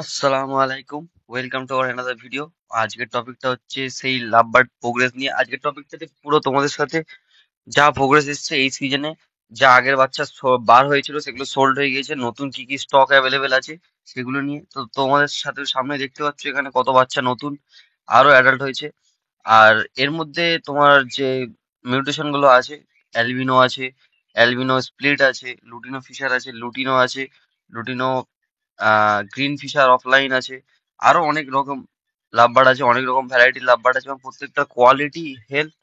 আসসালামু আলাইকুম। Welcome to our another video. আজকের টপিকটা হচ্ছে সেই লাভ বার্ড প্রোগ্রেস নিয়ে। আজকের টপিকটাতে পুরো তোমাদের সাথে যা প্রোগ্রেস এসছে এই সিজনে, যা আগের বাচ্চা বার হয়েছিল সেগুলো সোল্ড হয়ে গিয়েছে, নতুন কি কি স্টক অ্যাভেলেবেল আছে সেগুলো নিয়ে। তো তোমাদের সাথে সামনে দেখতে পাচ্ছ এখানে কত বাচ্চা নতুন আরো অ্যাডাল্ট হয়েছে। আর এর মধ্যে তোমার যে মিউটেশন গুলো আছে, অ্যালবিনো আছে, অ্যালবিনো স্প্লিট আছে, লুটিনো ফিশার আছে, লুটিনো আছে, লুটিনো গ্রিন ফিশার অফলাইন আছে, আরো অনেক রকম লাভবার্ড আছে, অনেক রকম ভ্যারাইটির লাভবার্ড আছে এবং প্রত্যেকটা কোয়ালিটি হেলথ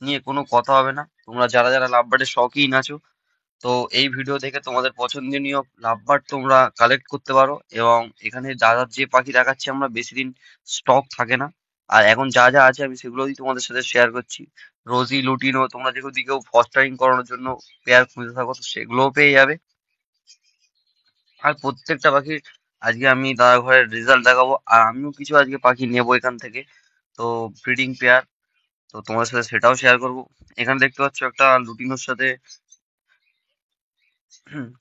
নিয়ে কোনো কথা হবে না। তোমরা যারা যারা লাভবার্ডের শৌখিন আছো, তো এই ভিডিও দেখে তোমাদের পছন্দনীয় লাভবার্ড তোমরা কালেক্ট করতে পারো। এবং এখানে যা যা যে পাখি দেখাচ্ছি আমরা, বেশি দিন স্টক থাকে না। আর এখন যা যা আছে আমি সেগুলোই তোমাদের সাথে শেয়ার করছি। রোজি, লুটিনো, তোমরা যেগুলো দিকেও ফস্টারিং করানোর জন্য পেয়ার খুঁজে থাকো তো সেগুলোও পেয়ে যাবে। আর প্রত্যেকটা পাখির আজকে আমি দাদা ঘরের রেজাল্ট দেখাবো, আর আমিও কিছু আজকে পাখি নেবো এখান থেকে। তো ব্রিডিং পেয়ার, তো তোমাদের সাথে সেটাও শেয়ার করবো। এখানে দেখতে পাচ্ছ একটা লুটিনোর সাথে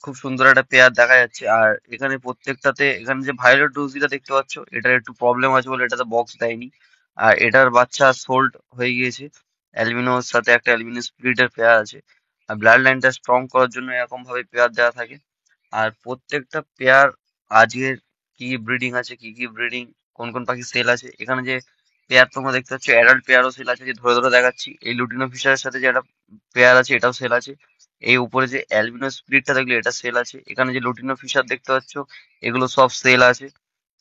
খুব সুন্দর একটা পেয়ার দেখা যাচ্ছে। আর এখানে প্রত্যেকটাতে, এখানে যে ভায়োলেট রোজিটা দেখতে পাচ্ছ, এটার একটু প্রবলেম আছে বলে এটাতে বক্স দেয়নি। আর এটার বাচ্চা সোল্ড হয়ে গিয়েছে। অ্যালবিনোর সাথে একটা অ্যালবিনো স্প্লিটের পেয়ার আছে। আর ব্লাড লাইনটা স্ট্রং করার জন্য এরকম ভাবে পেয়ার দেওয়া থাকে। আর প্রত্যেকটা পেয়ার আজকের কি কি ব্রিডিং আছে, কি কি ব্রিডিং, কোন কোন পাখি সেল আছে, এখানে যে পেয়ার তোমরা দেখতে পাচ্ছ অ্যাডাল্ট পেয়ারও সেল আছে, যে ধরে ধরে দেখাচ্ছি। এই লুটিনো ফিশারের সাথে যে একটা পেয়ার আছে এটাও সেল আছে। এই উপরে যে অ্যালবিনো স্প্লিটটা দেখলে এটা সেল আছে। এখানে যে লুটিনো ফিশার দেখতে পাচ্ছ এগুলো সব সেল আছে।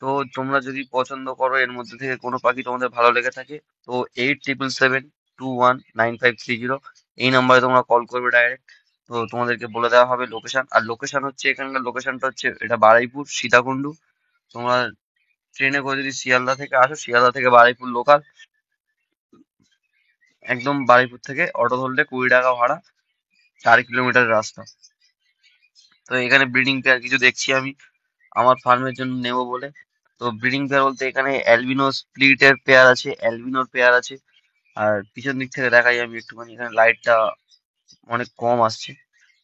তো তোমরা যদি পছন্দ করো এর মধ্যে থেকে কোনো পাখি তোমাদের ভালো লেগে থাকে, তো 8777219530 এই নাম্বারে তোমরা কল করবে ডাইরেক্ট। তো তোমাদেরকে বলে দেওয়া হবে লোকেশন। আর লোকেশন হচ্ছে, এখানকার লোকেশনটা হচ্ছে এটা বারুইপুর সীতাকুন্ডু। তোমরা ট্রেনে করে যদি শিয়ালদা থেকে আসো, শিয়ালদা থেকে বারুইপুর লোকাল, একদম বারুইপুর থেকে অটো ধরলে 20 টাকা ভাড়া, 4 কিলোমিটার রাস্তা। তো এখানে ব্রিডিং পেয়ার কিছু দেখছি আমি আমার ফার্মের জন্য নেবো বলে। তো ব্রিডিং পেয়ার বলতে এখানে অ্যালবিনো স্প্লিটের পেয়ার আছে, অ্যালবিনোর পেয়ার আছে। আর পিছন দিক থেকে দেখাই আমি একটুখানি, এখানে লাইটটা অনেক কম আসছে।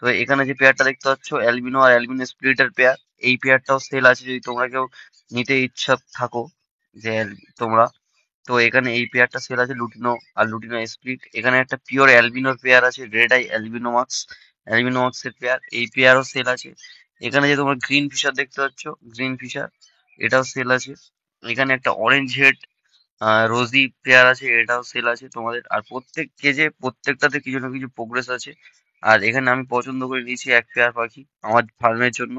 তো এখানে যে পেয়ারটা দেখতে পাচ্ছ অ্যালবিনো আর অ্যালবিনো স্প্লিটের পেয়ার, এই পেয়ারটাও সেল আছে যদি তোমরা কেউ নিতে ইচ্ছা থাকো যে তোমরা। তো এখানে এই পেয়ারটা সেল আছে, লুটিনো আর লুটিনো স্প্লিট। এখানে একটা পিওর অ্যালবিনোর পেয়ার আছে, রেড আই অ্যালবিনো মাক্স, অ্যালবিনো মাক্সের পেয়ার, এই পেয়ারও সেল আছে। এখানে যে তোমরা গ্রিন ফিশার দেখতে পাচ্ছ, গ্রিন ফিশার, এটাও সেল আছে। এখানে একটা অরেঞ্জ হেড রোজি পেয়ার আছে, এটাও সেল আছে তোমাদের। আর প্রত্যেক কেজে প্রত্যেকটাতে কিছু না কিছু প্রোগ্রেস আছে। আর এখানে আমি পছন্দ করে নিয়েছি এক পেয়ার পাখি আমার ফার্মের জন্য।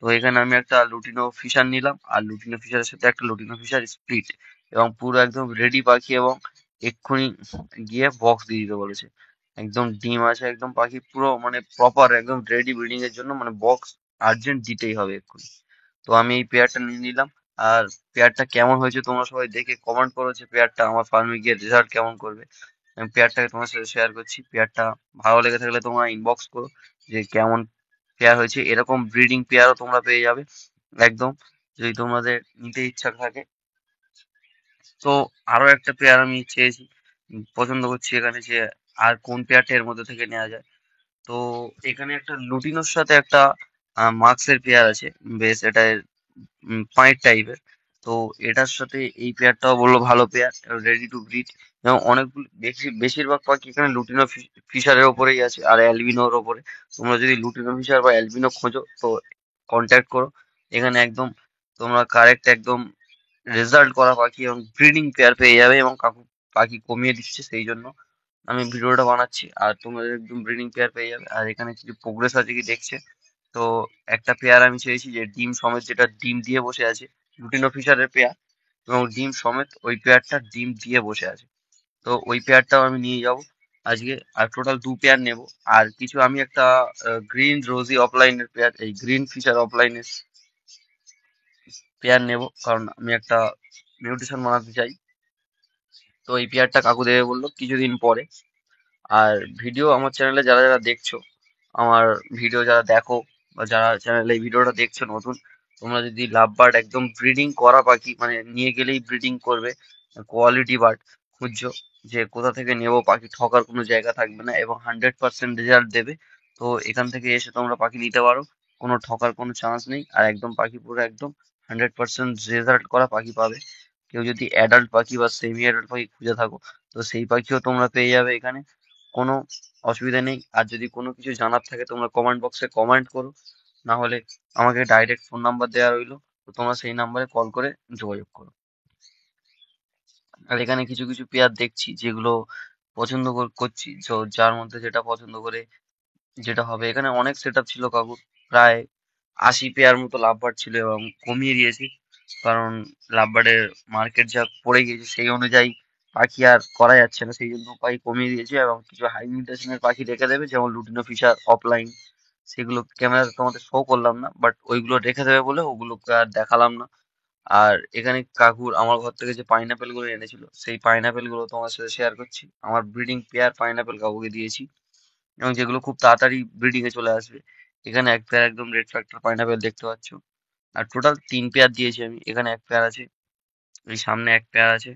তো এখানে আমি একটা লুটিনো ফিশার নিলাম, আর লুটিনো ফিশারের সাথে একটা লুটিনো ফিশার স্প্লিট, এবং পুরো একদম রেডি পাখি। এবং এক্ষুনি গিয়ে বক্স দিয়ে দিতে বলেছে। একদম ডিম আছে, একদম পাখি পুরো মানে প্রপার একদম রেডি ব্রিডিং এর জন্য, মানে বক্স আর্জেন্ট দিতেই হবে এক্ষুনি। তো আমি এই পেয়ারটা নিয়ে নিলাম। আর পেয়ারটা কেমন হয়েছে তোমরা সবাই দেখে কমেন্ট করো যে পেয়ারটা আমার ফার্মে গিয়ে রেজাল্ট কেমন করবে। আমি পেয়ারটাকে তোমার সাথে শেয়ার করছি। পেয়ারটা ভালো লেগে থাকলে তোমরা ইনবক্স করো যে কেমন পেয়ার হয়েছে। এরকম ব্রিডিং পেয়ারও তোমরা পেয়ে যাবে একদম, যদি তোমাদের নিতে ইচ্ছা থাকে। তো আরো একটা পেয়ার আমি চেয়েছি, পছন্দ করছি এখানে যে আর কোন পেয়ারটা এর মধ্যে থেকে নেওয়া যায়। তো এখানে একটা লুটিনোর সাথে একটা মাক্সের পেয়ার আছে, বেশ এটা পাঁইট টাইপের। তো এটার সাথে এই পেয়ারটাও বললো ভালো পেয়ার, রেডি টু ব্রিড। এবং অনেকগুলো বেশিরভাগ পাখি এখানে লুটিনো ফিশারের ওপরেই আছে আর অ্যালবিনোর ওপরে। তোমরা যদি লুটিনো ফিশার বা অ্যালবিনো খোঁজো তো কন্ট্যাক্ট করো। এখানে একদম তোমরা কারেক্ট একদম রেজাল্ট করা পাখি এবং ব্রিডিং পেয়ার পেয়ে যাবে। এবং কাকু পাখি কমিয়ে দিচ্ছে সেই জন্য আমি ভিডিওটা বানাচ্ছি। আর তোমাদের একদম ব্রিডিং পেয়ার পেয়ে যাবে। আর এখানে কিছু প্রোগ্রেস আছে কি দেখছে। তো একটা পেয়ার আমি চেয়েছি যে ডিম সমেত, যেটা ডিম দিয়ে বসে আছে, লুটিনো ফিশারের পেয়ার, এবং ডিম সমেত ওই পেয়ারটা ডিম দিয়ে বসে আছে। তো ওই পেয়ারটাও আমি নিয়ে যাব আজকে। আর টোটাল 2 পেয়ার নেব। আর কিছু আমি একটা গ্রিন রোজি অফলাইনের পেয়ার, এই গ্রিন ফিশার অফলাইনের পেয়ার নেব, কারণ আমি একটা মিউটেশন বানাতে চাই। তো এই পেয়ারটা কাকু দেবে বললো কিছুদিন পরে। আর ভিডিও আমার চ্যানেলে যারা যারা দেখছো, আমার ভিডিও যারা দেখো বা যারা চ্যানেলে এই ভিডিওটা দেখছো নতুন, তোমরা যদি লাভ বার্ড একদম ব্রিডিং করা পাখি, মানে নিয়ে গেলেই ব্রিডিং করবে, কোয়ালিটি বার্ড খুঁজছো, যে কোথা থেকে নেবো, পাখি ঠকার কোনো জায়গা থাকবে না এবং 100% রেজাল্ট দেবে, তো এখান থেকে এসে তোমরা পাখি নিতে পারো। কোনো ঠকার কোনো চান্স নেই। আর একদম পাখি পুরো একদম 100% রেজাল্ট করা পাখি পাবে। কেউ যদি অ্যাডাল্ট পাখি বা সেমি অ্যাডাল্ট পাখি খুঁজে থাকো, তো সেই পাখিও তোমরা পেয়ে যাবে এখানে, কোনো অসুবিধা নেই। আর যদি কোনো কিছু জানার থাকে তোমরা কমেন্ট বক্সে কমেন্ট করো, না হলে আমাকে ডাইরেক্ট ফোন নাম্বার দেওয়া রইলো, তো তোমরা সেই নাম্বারে কল করে যোগাযোগ করো। আর এখানে কিছু কিছু পেয়ার দেখছি যেগুলো পছন্দ করছি, তো যার মধ্যে যেটা পছন্দ করে যেটা হবে। এখানে অনেক সেট আপ ছিল কাকুর, প্রায় 80 পেয়ার মতো লাভবার্ড ছিল, এবং কমিয়ে দিয়েছি কারণ লাভবার্ডের মার্কেট যা পড়ে গিয়েছে সেই অনুযায়ী পাখি আর করা যাচ্ছে না, সেই জন্য পাখি কমিয়ে দিয়েছে। এবং কিছু হাই মিউটেশনের পাখি রেখে দেবে, যেমন লুটিনো ফিশার অফলাইন, সেগুলো ক্যামেরাতে তোমাদের শো করলাম না, বাট ওইগুলো রেখে দেবে বলে ওগুলোকে আর দেখালাম না। আর এখানে কাকুর আমার ঘর থেকে যে পাইনাপেল গুলো এনেছিল, সেই পাইনাপেল গুলো তোমার সাথে শেয়ার করছি। আমার ব্রিডিং পেয়ার পাইনাপেল কাকুকে দিয়েছি, এবং যেগুলো খুব তাড়াতাড়ি ব্রিডিং এ চলে আসবে। এখানে এক পেয়ার একদম রেড ফ্যাক্টর পাইনাপেল দেখতে পাচ্ছ। আর টোটাল 3 পেয়ার দিয়েছি আমি, এখানে এক পেয়ার আছে, ওই সামনে এক পেয়ার আছে,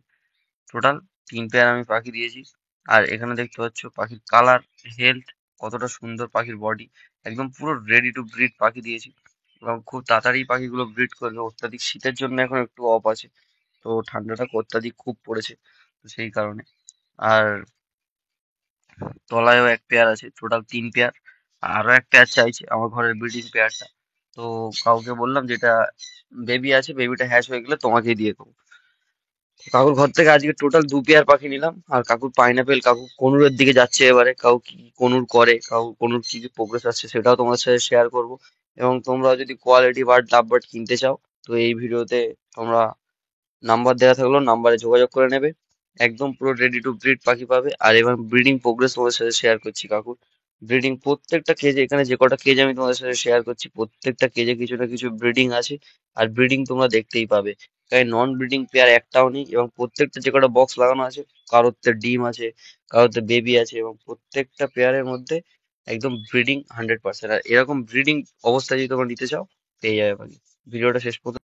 টোটাল 3 পেয়ার আমি পাখি দিয়েছি। আর এখানে দেখতে পাচ্ছ পাখির কালার, হেলথ, কতটা সুন্দর পাখির বডি, একদম পুরো রেডি টু ব্রিড পাখি দিয়েছি। এবং খুব তাড়াতাড়ি পাখিগুলো ব্রিড করবে, অত্যাধিক শীতের জন্য এখন একটু অফ আছে, তো ঠান্ডাটা অত্যাধিক খুব পড়েছে, তো সেই কারণে। আর তলায়ও এক পেয়ার আছে, টোটাল 3 পেয়ার। আরো এক পেয়ার চাইছে আমার ঘরের ব্রিডিং পেয়ারটা, তো কাউকে বললাম যেটা বেবি আছে, বেবিটা হ্যাচ হয়ে গেলে তোমাকেই দিয়ে দেবো। কাকুর ঘর থেকে আজকে টোটাল 2 পেয়ার পাখি নিলাম। আর কাকুর পাইনাপেল, কাকু কনুরের দিকে যাচ্ছে এবারে, কাকু কি কি কনুর করে, কাকু কনুর কি কি প্রোগ্রেস আসছে সেটাও তোমার সাথে শেয়ার করব। এবং তোমরা যদি কোয়ালিটি বার্ড লাভ বার্ড কিনতে চাও, তো এই ভিডিওতে তোমরা নাম্বার দেওয়া থাকলো, নাম্বারে যোগাযোগ করে নেবে। একদম পুরো রেডি টু ব্রিড পাখি পাবে। আর এবার ব্রিডিং প্রোগ্রেস তোমাদের সাথে শেয়ার করছি কাকুর। ব্রিডিং প্রত্যেকটা কেজে, এখানে যে কটা কেজ আমি তোমাদের সাথে শেয়ার করছি, প্রত্যেকটা কেজে কিছু না কিছু ব্রিডিং আছে। আর ব্রিডিং তোমরা দেখতেই পাবে, তাই নন ব্রিডিং পেয়ার একটাও নেই। এবং প্রত্যেকটা যে কটা বক্স লাগানো আছে, কারোরতে ডিম আছে, কারোরতে বেবি আছে, এবং প্রত্যেকটা পেয়ারের মধ্যে একদম ব্রিডিং 100%। আর এরকম ব্রিডিং অবস্থায় যদি তোমরা নিতে চাও, পেয়ে যাবে পাখি। ভিডিওটা শেষ পর্যন্ত